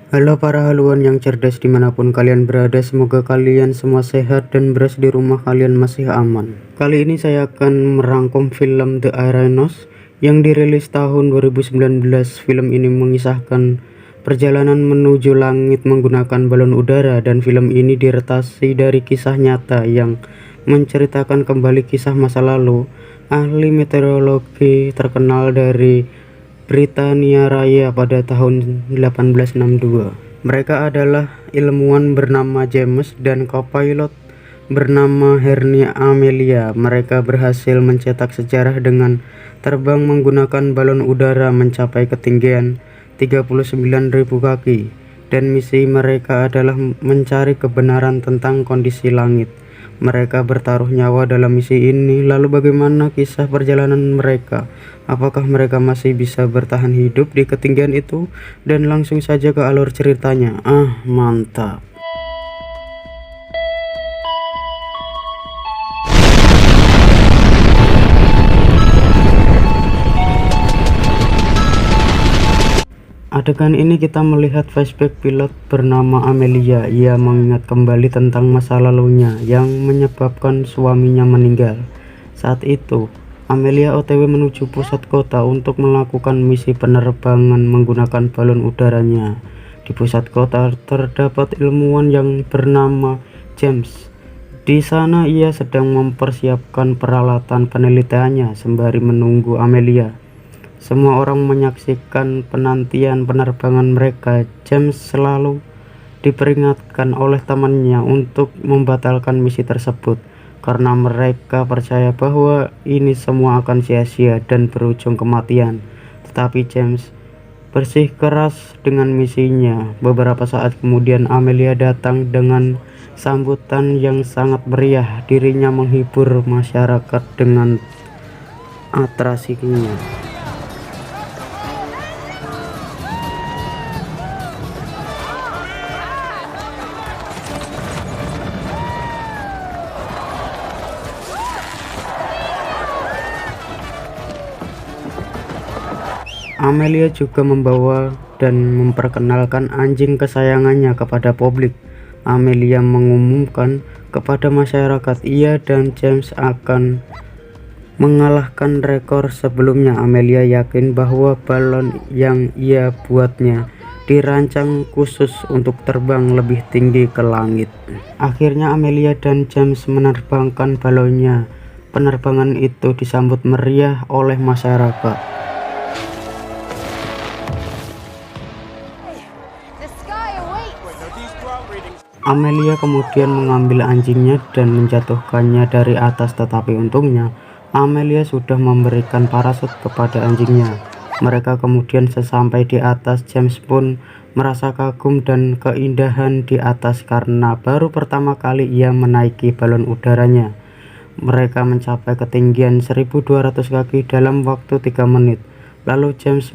Halo para haluan yang cerdas dimanapun kalian berada, semoga kalian semua sehat dan beres di rumah kalian masih aman. Kali ini saya akan merangkum film The Aeronauts yang dirilis tahun 2019. Film ini mengisahkan perjalanan menuju langit menggunakan balon udara, dan film ini diretasi dari kisah nyata yang menceritakan kembali kisah masa lalu ahli meteorologi terkenal dari Britania Raya pada tahun 1862. Mereka adalah ilmuwan bernama James dan kopilot bernama Hernia Amelia. Mereka berhasil mencetak sejarah dengan terbang menggunakan balon udara mencapai ketinggian 39.000 kaki, dan misi mereka adalah mencari kebenaran tentang kondisi langit. Mereka bertaruh nyawa dalam misi ini. Lalu bagaimana kisah perjalanan mereka? Apakah mereka masih bisa bertahan hidup di ketinggian itu? Dan langsung saja ke alur ceritanya. Mantap. Adegan ini kita melihat flashback pilot bernama Amelia. Ia mengingat kembali tentang masa lalunya yang menyebabkan suaminya meninggal. Saat itu, Amelia OTW menuju pusat kota untuk melakukan misi penerbangan menggunakan balon udaranya. Di pusat kota terdapat ilmuwan yang bernama James. Di sana ia sedang mempersiapkan peralatan penelitiannya sembari menunggu Amelia. Semua orang menyaksikan penantian penerbangan mereka. James selalu diperingatkan oleh temannya untuk membatalkan misi tersebut karena mereka percaya bahwa ini semua akan sia-sia dan berujung kematian. Tetapi James bersikeras dengan misinya. Beberapa saat kemudian Amelia datang dengan sambutan yang sangat meriah. Dirinya menghibur masyarakat dengan atraksinya. Amelia juga membawa dan memperkenalkan anjing kesayangannya kepada publik. Amelia mengumumkan kepada masyarakat ia dan James akan mengalahkan rekor sebelumnya. Amelia yakin bahwa balon yang ia buatnya dirancang khusus untuk terbang lebih tinggi ke langit. Akhirnya Amelia dan James menerbangkan balonnya. Penerbangan itu disambut meriah oleh masyarakat. Amelia kemudian mengambil anjingnya dan menjatuhkannya dari atas, tetapi untungnya Amelia sudah memberikan parasut kepada anjingnya. Mereka kemudian sesampai di atas, James pun merasa kagum dan keindahan di atas karena baru pertama kali ia menaiki balon udaranya. Mereka mencapai ketinggian 1.200 kaki dalam waktu 3 menit. Lalu James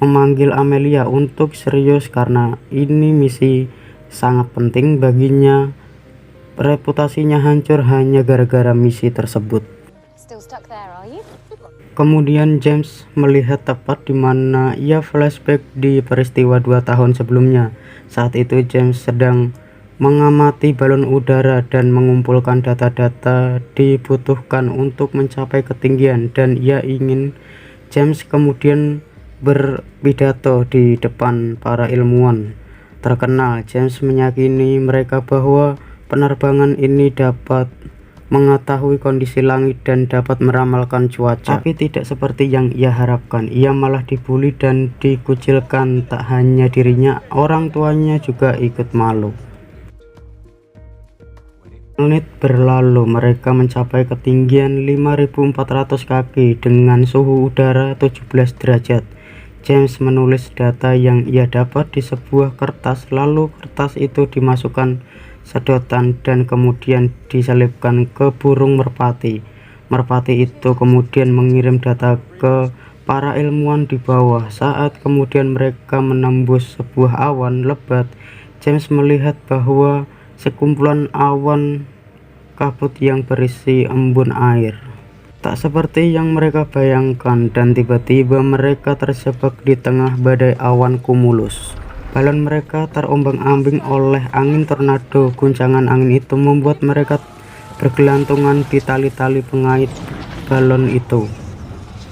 memanggil Amelia untuk serius karena ini misi sangat penting baginya. Reputasinya hancur hanya gara-gara misi tersebut. Kemudian James melihat tepat di mana ia flashback di peristiwa 2 tahun sebelumnya. Saat itu James sedang mengamati balon udara dan mengumpulkan data-data dibutuhkan untuk mencapai ketinggian, dan James kemudian berpidato di depan para ilmuwan terkenal. James meyakini mereka bahwa penerbangan ini dapat mengetahui kondisi langit dan dapat meramalkan cuaca. Tapi tidak seperti yang ia harapkan. Ia malah dibully dan dikucilkan. Tak hanya dirinya, orang tuanya juga ikut malu. Menit berlalu, mereka mencapai ketinggian 5.400 kaki dengan suhu udara 17 derajat. James menulis data yang ia dapat di sebuah kertas, lalu kertas itu dimasukkan sedotan dan kemudian diselipkan ke burung merpati. Merpati itu kemudian mengirim data ke para ilmuwan di bawah. Saat kemudian mereka menembus sebuah awan lebat, James melihat bahwa sekumpulan awan kabut yang berisi embun air. Tak seperti yang mereka bayangkan, dan tiba-tiba mereka terjebak di tengah badai awan cumulus. Balon mereka terombang-ambing oleh angin tornado. Guncangan angin itu membuat mereka bergelantungan di tali-tali pengait balon itu.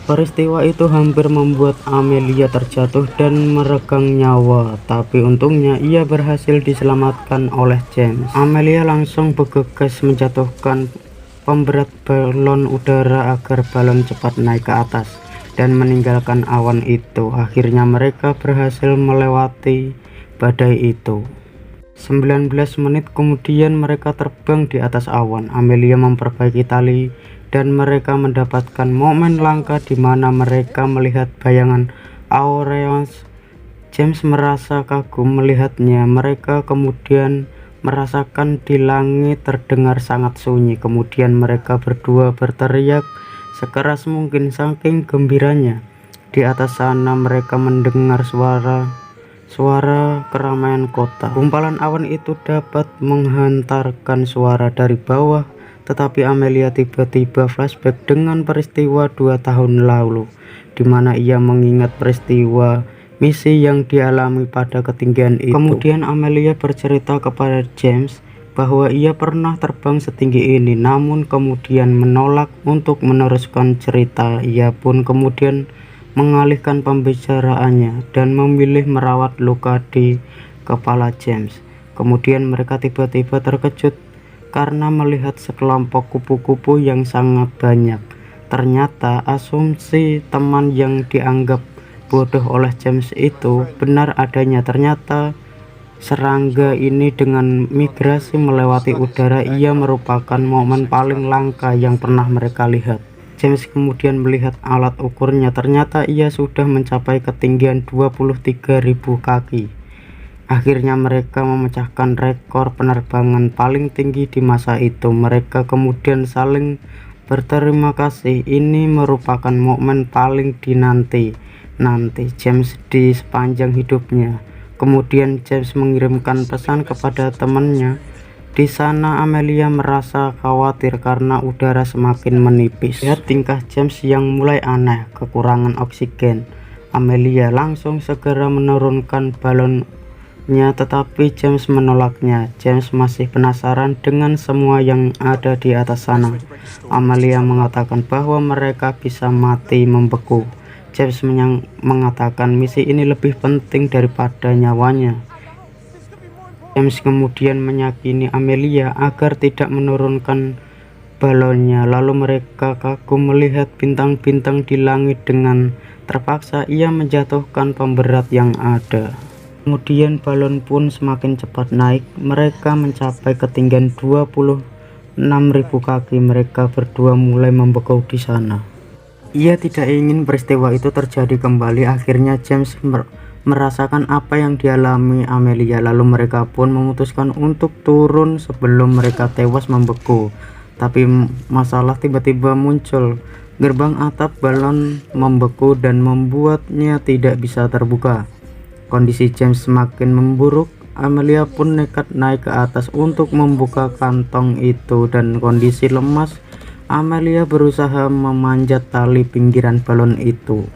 Peristiwa itu hampir membuat Amelia terjatuh dan meregang nyawa, tapi untungnya ia berhasil diselamatkan oleh James. Amelia langsung bergegas menjatuhkan pemberat balon udara agar balon cepat naik ke atas dan meninggalkan awan itu. Akhirnya mereka berhasil melewati badai itu. 19 menit kemudian mereka terbang di atas awan. Amelia memperbaiki tali dan mereka mendapatkan momen langka di mana mereka melihat bayangan Aureus. James merasa kagum melihatnya. Mereka kemudian merasakan di langit terdengar sangat sunyi. Kemudian mereka berdua berteriak sekeras mungkin saking gembiranya. Di atas sana mereka mendengar suara keramaian kota. Gumpalan awan itu dapat menghantarkan suara dari bawah, tetapi Amelia tiba-tiba flashback dengan peristiwa 2 tahun lalu, di mana ia mengingat peristiwa misi yang dialami pada ketinggian itu. Kemudian Amelia bercerita kepada James bahwa ia pernah terbang setinggi ini, namun kemudian menolak untuk meneruskan cerita. Ia pun kemudian mengalihkan pembicaraannya dan memilih merawat luka di kepala James. Kemudian mereka tiba-tiba terkejut karena melihat sekelompok kupu-kupu yang sangat banyak. Ternyata asumsi teman yang dianggap bodoh oleh James itu benar adanya. Ternyata serangga ini dengan migrasi melewati udara, ia merupakan momen paling langka yang pernah mereka lihat. James kemudian melihat alat ukurnya. Ternyata ia sudah mencapai ketinggian 23.000 kaki. Akhirnya mereka memecahkan rekor penerbangan paling tinggi di masa itu. Mereka kemudian saling berterima kasih. Ini merupakan momen paling dinanti James di sepanjang hidupnya. Kemudian James mengirimkan pesan kepada temannya. Di sana Amelia merasa khawatir karena udara semakin menipis. Lihat tingkah James yang mulai aneh, kekurangan oksigen. Amelia langsung segera menurunkan balonnya, tetapi James menolaknya. James masih penasaran dengan semua yang ada di atas sana. Amelia mengatakan bahwa mereka bisa mati membeku. James mengatakan misi ini lebih penting daripada nyawanya. James kemudian meyakini Amelia agar tidak menurunkan balonnya. Lalu mereka kagum melihat bintang-bintang di langit. Dengan terpaksa ia menjatuhkan pemberat yang ada. Kemudian balon pun semakin cepat naik. Mereka mencapai ketinggian 26.000 kaki. Mereka berdua mulai membeku di sana. Ia tidak ingin peristiwa itu terjadi kembali. Akhirnya James merasakan apa yang dialami Amelia. Lalu mereka pun memutuskan untuk turun sebelum mereka tewas membeku. Tapi masalah tiba-tiba muncul. Gerbang atap balon membeku dan membuatnya tidak bisa terbuka. Kondisi James semakin memburuk. Amelia pun nekat naik ke atas untuk membuka kantong itu. Dan kondisi lemas, Amelia berusaha memanjat tali pinggiran balon itu.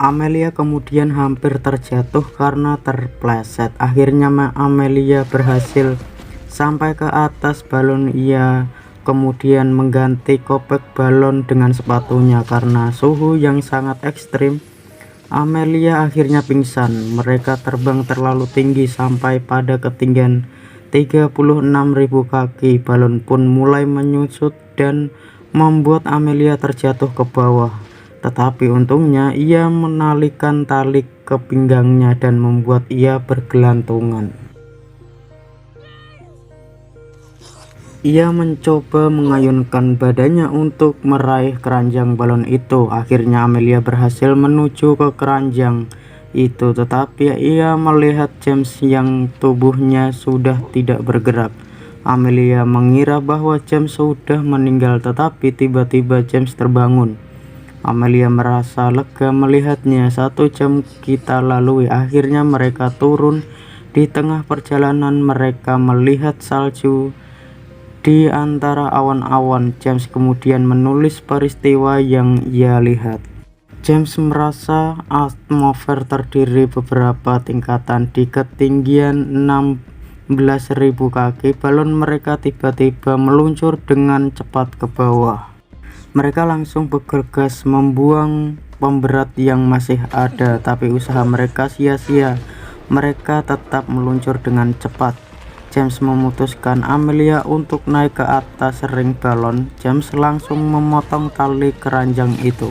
Amelia kemudian hampir terjatuh karena terpleset. Akhirnya Amelia berhasil sampai ke atas balon. Ia kemudian mengganti kopek balon dengan sepatunya. Karena suhu yang sangat ekstrim, Amelia akhirnya pingsan. Mereka terbang terlalu tinggi sampai pada ketinggian 36.000 kaki. Balon pun mulai menyusut dan membuat Amelia terjatuh ke bawah. Tetapi untungnya ia menalikan tali ke pinggangnya dan membuat ia bergelantungan. Ia mencoba mengayunkan badannya untuk meraih keranjang balon itu. Akhirnya Amelia berhasil menuju ke keranjang itu, tetapi ia melihat James yang tubuhnya sudah tidak bergerak. Amelia mengira bahwa James sudah meninggal, tetapi tiba-tiba James terbangun. Amelia merasa lega melihatnya. 1 jam kita lalui. Akhirnya mereka turun. Di tengah perjalanan mereka melihat salju di antara awan-awan. James kemudian menulis peristiwa yang ia lihat. James merasa atmosfer terdiri beberapa tingkatan. Di ketinggian 16.000 kaki, balon mereka tiba-tiba meluncur dengan cepat ke bawah. Mereka langsung bergegas membuang pemberat yang masih ada, tapi usaha mereka sia-sia. Mereka tetap meluncur dengan cepat. James memutuskan Amelia untuk naik ke atas ring balon. James langsung memotong tali keranjang itu.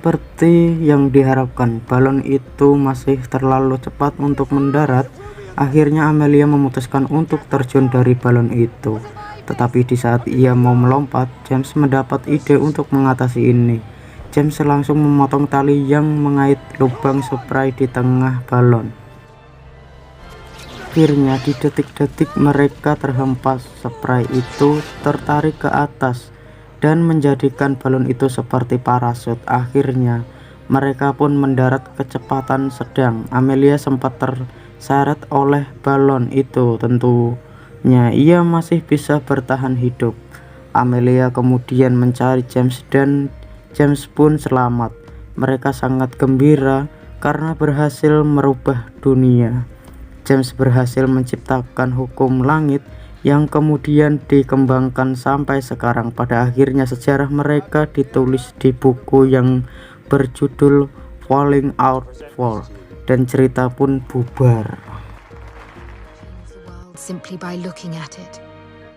Seperti yang diharapkan, balon itu masih terlalu cepat untuk mendarat. Akhirnya Amelia memutuskan untuk terjun dari balon itu. Tetapi di saat ia mau melompat, James mendapat ide untuk mengatasi ini. James langsung memotong tali yang mengait lubang spray di tengah balon. Akhirnya di detik-detik mereka terhempas, spray itu tertarik ke atas dan menjadikan balon itu seperti parasut. Akhirnya mereka pun mendarat kecepatan sedang. Amelia sempat terseret oleh balon itu. Tentunya ia masih bisa bertahan hidup. Amelia kemudian mencari James dan James pun selamat. Mereka sangat gembira karena berhasil merubah dunia. James berhasil menciptakan hukum langit yang kemudian dikembangkan sampai sekarang. Pada akhirnya sejarah mereka ditulis di buku yang berjudul Falling Out Fall, dan cerita pun bubar. Simply by looking at it.